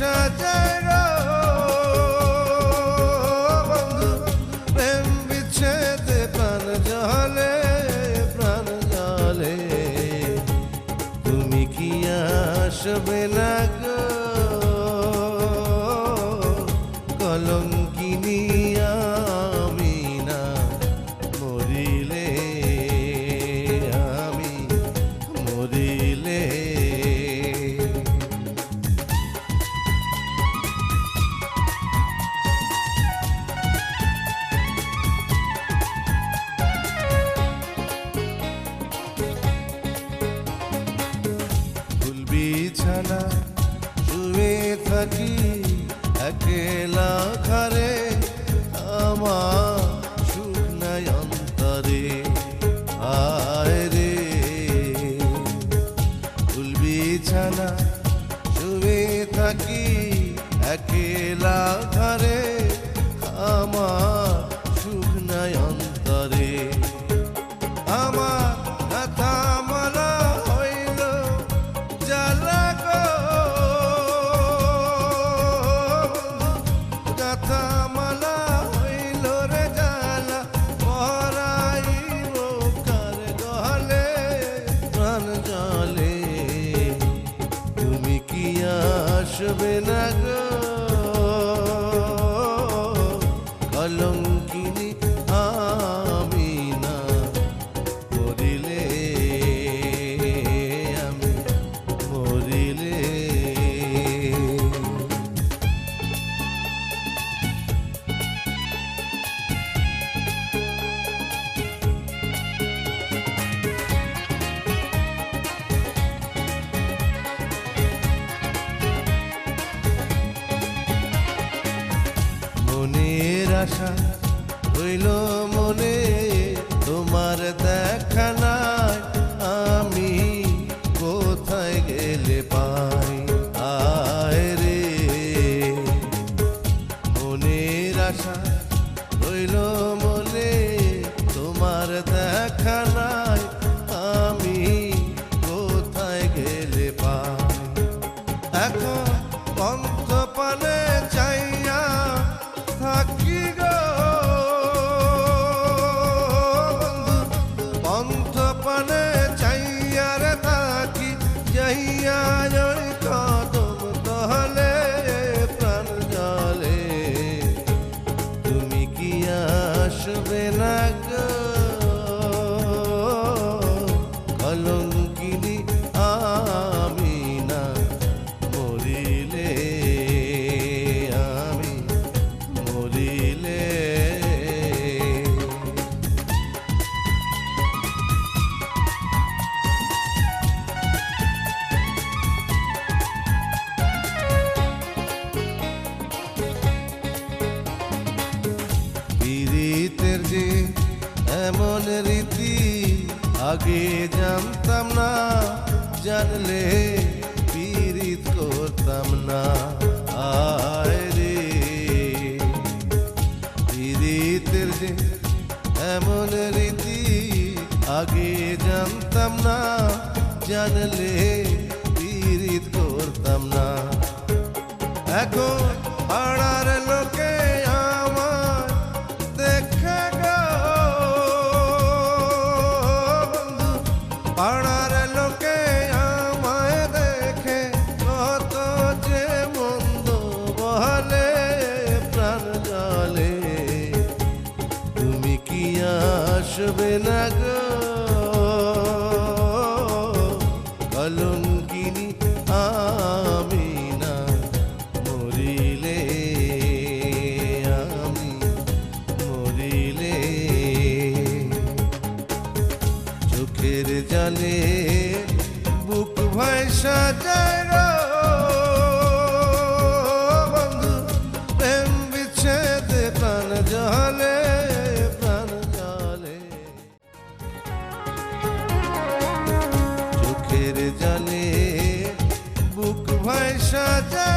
সাজায় গো বন্ধু প্রেম বিচ্ছেদে প্রাণ জলে প্রাণ জলে তুমি কি আসবে না গো কলঙ্কিনী আমি না মরিলে আমি মরিলে ফুল বিছানা শুয়ে থাকি একলা ঘরে আমার সুখ নাই অন্তরে আয় রে ফুল বিছানা শুয়ে থাকি একলা ঘরে আমার সুখ নাই অন্তরে আমার কথা মালা হইল জ্বালা গো কথা মালা হইল রে জ্বালা পরাইব কার গলে প্রাণ জলে তুমি কি আসবে না গো কলঙ্কিনী আমি না মরিলে আমি মরিলে মনের আশা হইল মনে তোমার দেখা নাই আমি কোথায় গেলে পাই আয় রে মনের আশা হইল মনে তোমার দেখা নাই আমি কোথায় গেলে পাই এখন পন্থ পানে চাইয়া থাকি গো পন্থ পানে চাইয়া রে থাকি যাইয়া ওই কদম তলে প্রাণ জলে তুমি কি আসবে না গো কলঙ্কিনী আমি না মরিলে আমি মরিলে পীড়িতের যে এমন রীতি আগে জানতাম না জানলে পীড়িত করতাম না আয় রে পীড়িতের যে এমন রীতি আগে জানতাম না জানলে পীড়িত করতাম না এখন পাড়ার লোকে আমার দেখে গো বন্ধু পাড়ার লোকে আমায় দেখে কত যে মন্দ বলে প্রাণ জলে তুমি কি আসবে না গো কলঙ্কিনী আমি না মরিলে আমি মরিলে চোখের জলে বুক ভাইসা যায় গো বন্ধু প্রেম বিচ্ছেদে প্রাণ জলে প্রাণ জলে চোখের জলে বুক ভাইসা যায়